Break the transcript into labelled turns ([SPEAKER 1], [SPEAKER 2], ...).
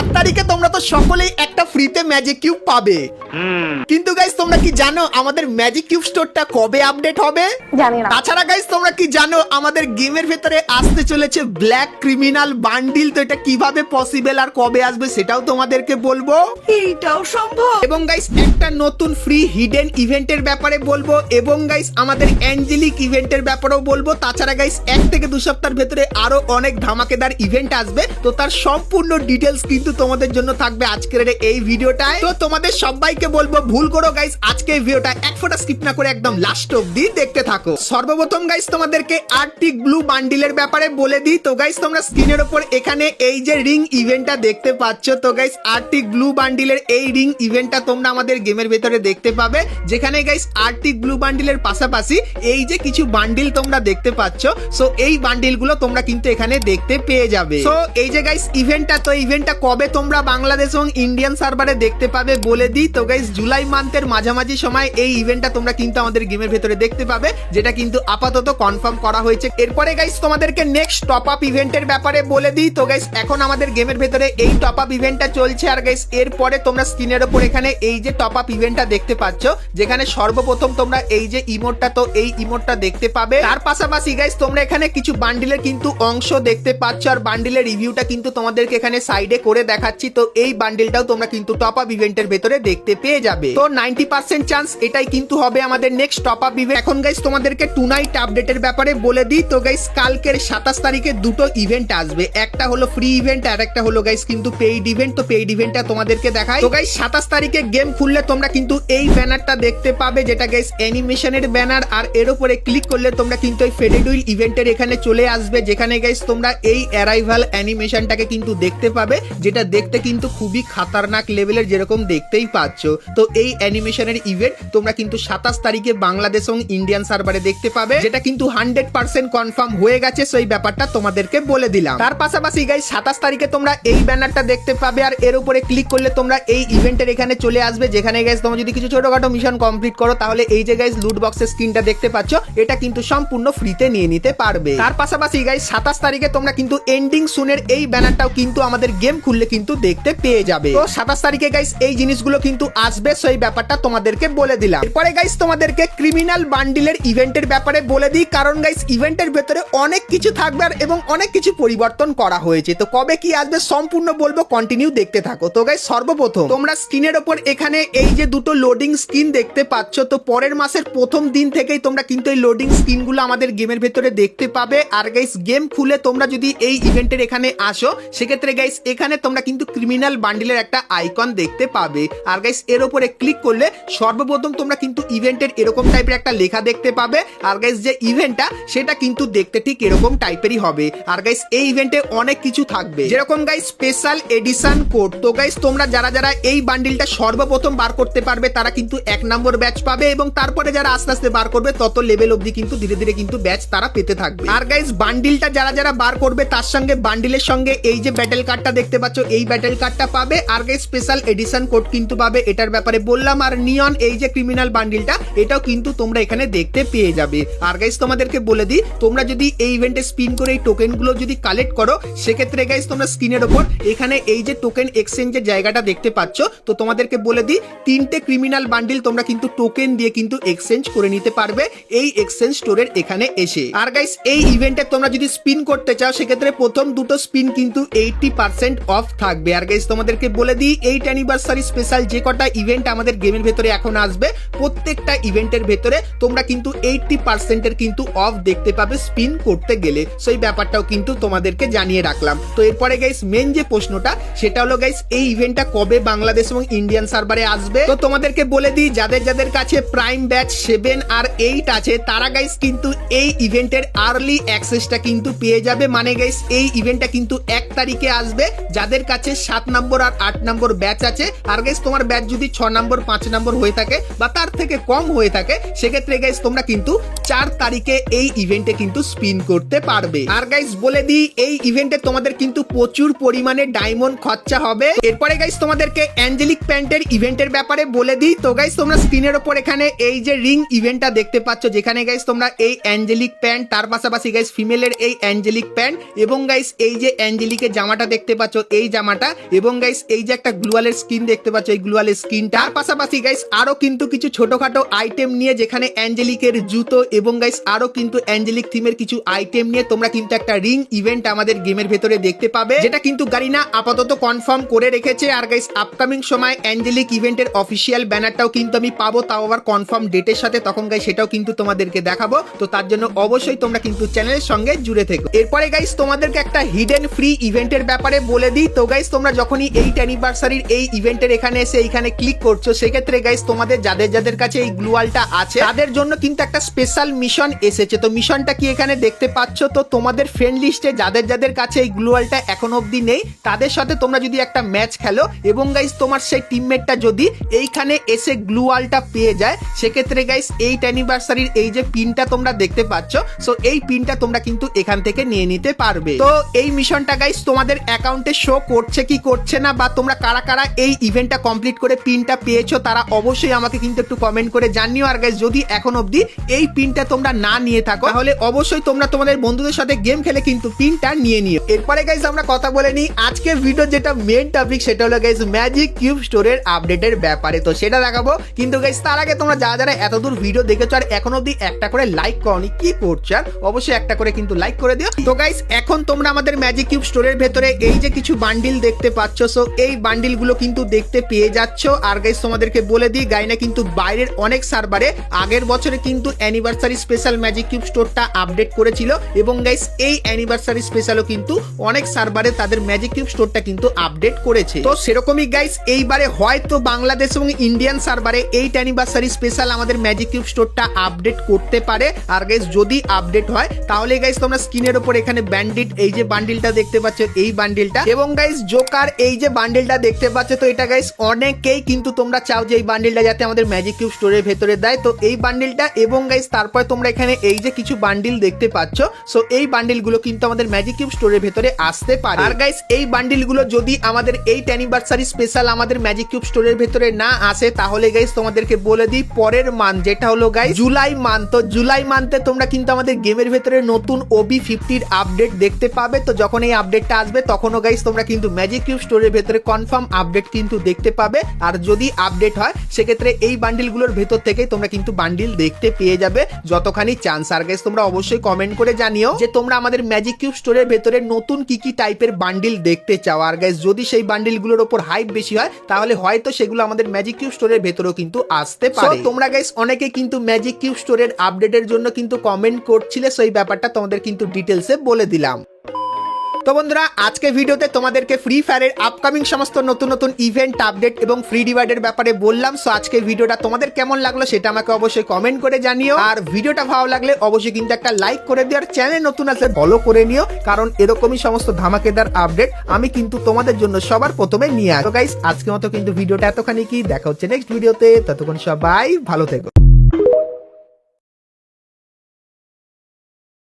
[SPEAKER 1] 8 তারিখে তোমরা তো সকলেই একটা ফ্রিতে ম্যাজিক কিউব পাবে। কিন্তু গাইস তোমরা কি জানো আমাদের ম্যাজিক কিউব স্টোরটা কবে আপডেট হবে?
[SPEAKER 2] জানি না।
[SPEAKER 1] তাছাড়া গাইস তোমরা কি জানো আমাদের গেমের ভেতরে আসতে চলেছে ব্ল্যাক ক্রিমিনাল বান্ডিল, তো এটা কিভাবে পসিবল আর কবে আসবে সেটাও তোমাদেরকে বলবো।
[SPEAKER 2] এইটাও সম্ভব।
[SPEAKER 1] এবং গাইস একটা নতুন ফ্রি হিডেন ইভেন্টের ব্যাপারে বলবো, এবং গাইস আমাদের অ্যাঞ্জেলিক ইভেন্টের ব্যাপারেও বলবো। তাছাড়া গাইস 1 থেকে 2 সপ্তাহের ভেতরে আরো অনেক ধামাকেদার ইভেন্ট আসবে, তো তার সম্পূর্ণ ডিটেলস কিন্তু তোমাদের জন্য থাকবে আজকের এই ভিডিওটায়। তো তোমাদের সবাইকে বলবো ভুল করো গাইস আজকে এই ভিডিওটা এক ফোঁটা স্কিপ না করে একদম লাস্ট অবধি দেখতে থাকো। সর্বপ্রথম গাইস তোমাদেরকে আর্টিক ব্লু বান্ডিলের ব্যাপারে বলে দিই। তো গাইস তোমরা স্ক্রিনের উপর এখানে এই যে রিং ইভেন্টটা দেখতে পাচ্ছ, তো গাইস আর্টিক ব্লু বান্ডিলের এই রিং ইভেন্টটা তোমরা আমাদের গেমের ভেতরে দেখতে পাবে, যেখানে গাইস আর্টিক ব্লু বান্ডিলের পাশাপাশি এই যে কিছু বান্ডিল তোমরা দেখতে পাচ্ছ, সো এই বান্ডিলগুলো তোমরা কিন্তু এখানে দেখতে পেয়ে যাবে। সো এই যে গাইস ইভেন্টটা, তো ইভেন্টটা কবে তোমরা বাংলাদেশ এবং ইন্ডিয়ান সার্ভারে দেখতে পাবে বলে দিই। তো গাইস জুলাই মান্থের মাঝামাঝি সময় এই ইভেন্টটা তোমরা কিন্তু আমাদের গেমের ভেতরে দেখতে পাবে, যেটা কিন্তু আপাতত কনফার্ম করা হয়েছে। এরপরে গাইস তোমাদেরকে নেক্সট টপ আপ ইভেন্টের ব্যাপারে বলে দিই। তো গাইস এখন আমাদের গেমের ভেতরে এই টপ আপ ইভেন্টটা চলছে, আর গাইস এরপরে তোমরা স্ক্রিনের উপর এখানে এই যে টপ আপ ইভেন্টটা দেখতে পাচ্ছ, যেখানে সর্বপ্রথম তোমরা এই যে ইমোটটা, তো এই ইমোটটা দেখতে পাবে। তার পাশাপাশি গাইস তোমরা এখানে কিছু বান্ডিলের কিন্তু অংশ দেখতে পাচ্ছ, আর বান্ডিলের রিভিউটা কিন্তু তোমাদেরকে এখানে সাইডে করে দেখাচ্ছি। তো এই বান্ডিলটাও তোমরা কিন্তু টপ আপ ইভেন্টের ভেতরে দেখতে পেয়ে যাবে। তো 90% চান্স এটাই কিন্তু হবে আমাদের নেক্সট টপ আপ ইভেন্ট। এখন গাইস তোমাদেরকে টু নাইট আপডেটের ব্যাপারে বলে দিই। তো গাইস কালকের 27 তারিখে দুটো ইভেন্ট আসবে, একটা হলো ফ্রি ইভেন্ট আর একটা হলো গাইস কিন্তু পেইড ইভেন্ট। তো পেইড ইভেন্টটা তোমাদেরকে দেখাই। তো গাইস 27 তারিখে গেম খুললে তোমরা কিন্তু এই ব্যানারটা দেখতে পাবে, যেটা গাইস অ্যানিমেশনের ব্যানার, আর এর উপরে ক্লিক করলে তোমরা কিন্তু এই ফেডেড হুইল ইভেন্টের এখানে চলে আসবে, যেখানে গাইস তোমরা এই অ্যারাইভাল অ্যানিমেশনটাকে কিন্তু দেখতে পাবে, যেটা দেখতে কিন্তু খুবই খাতারনাক লেভেলের, যেরকম দেখতেই পাচ্ছ। তো এই অ্যানিমেশনের ইভেন্ট তোমরা কিন্তু 27 তারিখে বাংলাদেশ এবং ইন্ডিয়ান সার্ভারে দেখতে পাবে, যেটা কিন্তু 100% কনফার্ম হয়ে গেছে। সেই ব্যাপারটা তোমাদেরকে বলে দিলাম। তার পাশাপাশি গাইস 27 তারিখে তোমরা এই ব্যানারটা দেখতে পাবে, আর এর উপরে ক্লিক করলে তোমরা এই ইভেন্টের এখানে চলে আসবে, যেখানে গাইস তোমরা যদি কিছু ছোটখাটো মিশন কমপ্লিট করো তাহলে এই যে গাইস লুট বক্সের স্ক্রিনটা দেখতে পাচ্ছ, এটা কিন্তু সম্পূর্ণ ফ্রিতে নিয়ে নিতে পারবে। তার পাশাপাশি গাইস 27 তারিখে তোমরা কিন্তু এন্ডিং সুনের এই ব্যানারটাও কিন্তু আমাদের গেম খুললে কিন্তু দেখতে পেয়ে যাবে। তো 27 তারিখে গাইস এই জিনিসগুলো কিন্তু আসবে, সেই ব্যাপারটা তোমাদেরকে বলে দিলাম। এরপরে গাইস তোমাদেরকে ক্রিমিনাল বান্ডিলের ইভেন্টের ব্যাপারে বলে দিই, কারণ গাইস ইভেন্টের ভেতরে অনেক কিছু থাকবে আর এবং অনেক কিছু পরিবর্তন করা হয়েছে। তো কবে কি আসবে সম্পূর্ণ বলবো, কন্টিনিউ দেখতে থাকো। তো গাইস সর্বপ্রথম তোমরা স্ক্রিনের উপর এখানে এই যে দুটো লোডিং স্ক্রিন দেখতে পাচ্ছ, তো পরের মাসের প্রথম দিন থেকেই তোমরা কিন্তু এই লোডিং স্ক্রিনগুলো আমাদের গেমের ভেতরে দেখতে পাবে। আর গাইস গেম খুলে তোমরা যদি এই ইভেন্টের এখানে আসো, সেক্ষেত্রে গাইস এখানে তোমরা কিন্তু ক্রিমিনাল বান্ডিলের একটা আইকন দেখতে পাবে, আর গাইস এর উপরে ক্লিক করলে সর্বপ্রথম তোমরা কিন্তু ইভেন্টের এরকম টাইপের একটা লেখা দেখতে পাবে, আর গাইস যে ইভেন্টটা সেটা কিন্তু দেখতে ঠিক এরকম টাইপেরই হবে। আর গাইস এই ইভেন্টে অনেক কিছু থাকবে, যেরকম গাইস স্পেশাল এডিশন কোড। তো গাইস তোমরা যারা যারা এই বান্ডিলটা সর্বপ্রথম বার করতে পারবে তারা কিন্তু 1 নম্বর ব্যাচ পাবে, এবং তারপরে যারা আস্তে আস্তে বার করবে তত লেভেল অবধি কিন্তু ধীরে ধীরে কিন্তু ব্যাচ তারা পেতে থাকবে। আর গাইস বান্ডিলটা যারা যারা বার করবে তার সঙ্গে বান্ডিলের সঙ্গে এই যে ব্যাটেল কার্ডটা দেখতে পাচ্ছ, এই ব্যাটেল কার্ডটা পাবে, আর গাইস স্পেশাল এডিশন কোড কিন্তু পাবে, এটার ব্যাপারে বললাম। আর নিয়ন এই যে ক্রিমিনাল বান্ডিলটা, এটাও কিন্তু তোমরা এখানে দেখতে পেয়ে যাবে। আর গাইস তোমাদেরকে বলে দিই, তোমরা যদি এই ইভেন্টে স্পিন করে এই টোকেনগুলো যদি কালেক্ট করো, সেক্ষেত্রে গাইস তোমরা স্ক্রিনের উপর এখানে এই যে টোকেন এক্সচেঞ্জের জায়গাটা দেখতে পাচ্ছ, তো তোমাদেরকে বলে দিই 3টে ক্রিমিনাল বান্ডিল তোমরা কিন্তু টোকেন দিয়ে কিন্তু এক্সচেঞ্জ করে নিতে পারবে এই এক্সচেঞ্জ স্টোরের এখানে এসে। আর গাইস এই ইভেন্টে তোমরা যদি স্পিন করতে চাও, সেক্ষেত্রে প্রথম দুটো স্পিন কিন্তু 80% অফ থাকবে। আর গাইস তোমাদেরকে বলে দিই 8 অ্যানিভার্সারি স্পেশাল যে কটা ইভেন্ট আমাদের গেমের ভেতরে এখন আসবে, প্রত্যেকটা ইভেন্টের ভেতরে তোমরা কিন্তু 80% এর কিন্তু অফ দেখতে পাবে স্পিন করতে গেলে। সেই ব্যাপারটাও কিন্তু তোমাদেরকে জানিয়ে রাখলাম। তো এরপরে গাইস মেন যে প্রশ্নটা, সেটা হলো গাইস এই ইভেন্টটা কবে বাংলাদেশ এবং ইন্ডিয়ান সার্ভারে আসবে। তো তোমাদেরকে বলে দিই, যাদের যাদের কাছে প্রাইম ব্যাচ 7 আর 8 আছে, তারা গাইস কিন্তু এই ইভেন্টের আর্লি অ্যাক্সেসটা কিন্তু পেয়ে যাবে। মানে গাইস এই ইভেন্টটা কিন্তু 1 তারিখে আসবে যাদের কাছে 7 নম্বর আর 8 নম্বর ব্যাচ আছে। আর গাইস তোমার ব্যাচ যদি 6 নম্বর 5 নম্বর হয়ে থাকে বা তার থেকে কম হয়ে থাকে, সেক্ষেত্রে গাইস তোমরা কিন্তু 4 তারিখে এই ইভেন্টে কিন্তু স্পিন করতে পারবে। আর গাইস বলে দিই এই ইভেন্টে তোমাদের কিন্তু প্রচুর পরিমাণে ডায়মন্ড খরচা হবে। এরপরে গাইস তোমাদেরকে অ্যাঞ্জেলিক প্যান্টের ইভেন্টের ব্যাপারে বলে দিই। তো গাইস তোমরা স্ক্রিনের উপর এখানে এই যে রিং ইভেন্টটা দেখতে পাচ্ছ, যেখানে গাইস তোমরা এই অ্যাঞ্জেলিক প্যান্ট, তার পাশাপাশি গাইস ফিমেলের এই অ্যাঞ্জেলিক প্যান্ট, এবং গাইস এই যে অ্যাঞ্জেলিকের জামাটা দেখতে পাচ্ছ, এই জামাটা, এবং গাইস এই যে একটা গ্লুয়ালের স্কিন দেখতে পাচ্ছ, এই গ্লুয়ালের স্কিনটা। তার পাশাপাশি গাইস আরো কিন্তু কিছু ছোটখাটো আইটেম নিয়ে, যেখানে অ্যাঞ্জেলিকের জুতো এবং গাইস আরো কিন্তু অ্যাঞ্জেলিক থিমের কিছু আইটেম নিয়ে তোমরা কিন্তু একটা রিং ইভেন্ট আমাদের গেমের ভেতরে দেখতে পাবে, যেটা কিন্তু গারিনা আপাতত কনফার্ম করে রেখেছে। আর গাইস আপকামিং সময় অ্যাঞ্জেলিক ইভেন্টের অফিসিয়াল ব্যানারটাও কিন্তু আমি পাবো, তাও আবার কনফার্ম ডেটের সাথে, তখন গাইস সেটাও কিন্তু তোমাদেরকে দেখাবো। তো তার জন্য অবশ্যই তোমরা কিন্তু চ্যানেলের সঙ্গে জুড়ে থেকো। এরপরে গাইস তোমাদেরকে একটা হিডেন ফ্রি ইভেন্টের ব্যাপারে বলে দিই। তো গাইস তোমরা যখনই 8 অ্যানিভার্সারির এই ইভেন্টের এখানে এসে এইখানে ক্লিক করছো, সেক্ষেত্রে গাইস তোমাদের যাদের কাছে এই গ্লুয়ালটা আছে তাদের জন্য কিন্তু একটা স্পেশাল মিশন এসেছে। তো মিশনটা কি এখানে দেখতে পাচ্ছ। তো তোমাদের ফ্রেন্ড লিস্টে যাদের কাছে এই গ্লুয়ালটা এখন অবধি নেই, তাদের সাথে তোমরা যদি একটা ম্যাচ খেলো এবং গাইস তোমার সেই টিমমেটটা যদি এইখানে এসে গ্লুয়ালটা পেয়ে যায়, সেক্ষেত্রে গাইস 8 অ্যানিভার্সারির এই যে পিনটা তোমরা দেখতে পাচ্ছ, সো এই পিনটা তোমরা কিন্তু এখান থেকে নিয়ে নিতে পারবে। তো এই মিশনটা গাইস তোমাদের অ্যাকাউন্টে শো করছে কি করছে না, বা তোমরা কারা কারা এই ইভেন্টটা কমপ্লিট করে পিনটা পেয়েছো, তারা অবশ্যই আমাকে কিন্তু একটু কমেন্ট করে জানিও। আর গাইস যদি এখন অবধি এই পিনটা তোমরা না নিয়ে থাকো, তাহলে অবশ্যই তোমরা তোমাদের বন্ধুদের সাথে গেম খেলে কিন্তু পিনটা নিয়ে নিও। এরপরে গাইস আমরা কথা বলে নিই আজকে ভিডিও যেটা মেইন টপিক, সেটা হলো গাইস ম্যাজিক কিউব স্টোরের আপডেটের ব্যাপারে। তো সেটা দেখাবো, কিন্তু গাইস তার আগে তোমরা যারা এতদূর ভিডিও দেখেছো আর এখন অবধি একটা করে লাইক করনি, কি করছো আর অবশ্যই একটা করে কিন্তু লাইক করে দিও। তো গাইস এখন তোমরা আমাদের ম্যাজিক কিউব স্টোরের ভেতরে এই যে কিছু বান্ডিল দেখতে পাচ্ছ, সো এই বান্ডিল গুলো কিন্তু দেখতে পেয়ে যাচ্ছ। আর গাইস তোমাদেরকে বলে দিই, গাইনা কিন্তু বাইরের অনেক সার্ভারে আগের বছরে কিন্তু অ্যানিভার্সারি স্পেশাল ম্যাজিক কিউব স্টোরটা আপডেট করেছিল, এবং গাইস এই অ্যানিভার্সারি স্পেশালও কিন্তু অনেক সার্ভারে তাদের ম্যাজিক কিউব স্টোরটা কিন্তু আপডেট করেছে। তো সেরকমই গাইস এইবারে হয়তো বাংলাদেশ এবং ইন্ডিয়ান সার্ভারে 8 অ্যানিভার্সারি স্পেশাল আমাদের ম্যাজিক কিউব স্টোরটা আপডেট করতে পারে। আর গাইস যদি আপডেট হয়, তাহলে গাইস তোমরা স্ক্রিনের উপর এখানে ব্যান্ডিট এই যে বান্ডিলটা দেখতে পাচ্ছ, এই বান্ডিলটা, এবং গাইস জোকার এই যে বান্ডিলটা দেখতে পাচ্ছ, তো এটা গাইস অনেকেই কিন্তু তোমরা চাও যে এই বান্ডিলটা যাতে আমাদের ম্যাজিক কিউব স্টোরের ভেতরে দেয়। তো এই বান্ডিলটা এবং গাইস তারপর তোমরা এখানে এই যে কিছু বান্ডিল দেখতে পাচ্ছ, সো এই বান্ডিলগুলো কিন্তু আমাদের ম্যাজিক কিউব স্টোরের ভেতরে আসতে পারে। আর গাইস এই বান্ডিলগুলো যদি আমাদের 8 অ্যানিভার্সারি স্পেশাল আমাদের ম্যাজিক কিউব স্টোরের ভেতরে না আসে, তাহলে গাইস তোমাদেরকে বলে দিই পরের মান্থ, যেটা হলো গাইস জুলাই মান্থ, তো জুলাই মান্থে তোমরা কিন্তু আমাদের গেমের ভেতরে নতুন OB50 আপডেট দেখতে পাবে। তো যখন এই আপডেটটা আসবে, তখনও গাইস তোমরা কিন্তু ম্যাজিক কিউব স্টোরের ভেতরে কনফার্ম আপডেট কিন্তু দেখতে পাবে। আর যদি আপডেট হয়, সেক্ষেত্রে এই বান্ডিলগুলোর ভেতর থেকেই তোমরা কিন্তু বান্ডিল দেখতে পেয়ে যাবে যতখানি চান্স। আর গাইস তোমরা অবশ্যই কমেন্ট করে জানিও যে তোমরা আমাদের ম্যাজিক কিউব স্টোরের ভেতরে নতুন কি কি টাইপের বান্ডিল দেখতে চাও। আর গাইস যদি সেই বান্ডিলগুলোর উপর হাইপ বেশি হয়, তাহলে হয়তো সেগুলো আমাদের ম্যাজিক কিউব স্টোরের ভেতরেও কিন্তু আসতে পারে। তোমরা গাইস অনেকে কিন্তু ম্যাজিক কিউব স্টোরের আপডেটের জন্য কিন্তু কমেন্ট করছিলে, সেই ব্যাপারটা তোমাদের কিন্তু ডিটেলসে বলে দিলাম। তো বন্ধুরা আজকে ভিডিওতে তোমাদেরকে ফ্রি ফায়ারের আপকামিং সমস্ত নতুন নতুন ইভেন্ট আপডেট এবং ফ্রি ডিভাইডের ব্যাপারে বললাম। সো আজকে ভিডিওটা তোমাদের কেমন লাগলো সেটা আমাকে অবশ্যই কমেন্ট করে জানিও। আর ভিডিওটা ভালো লাগলে অবশ্যই কিন্তু একটা লাইক করে দিও, আর চ্যানেল নতুন আসলে ফলো করে নিও, কারণ এরকমই সমস্ত ধামাকেদার আপডেট আমি কিন্তু তোমাদের জন্য সবার প্রথমে নিয়ে আসবো। গাইস আজকের মতো কিন্তু ভিডিওটা এতখানি কি, দেখা হচ্ছে নেক্সট ভিডিওতে, ততক্ষণ সবাই ভালো থেকো।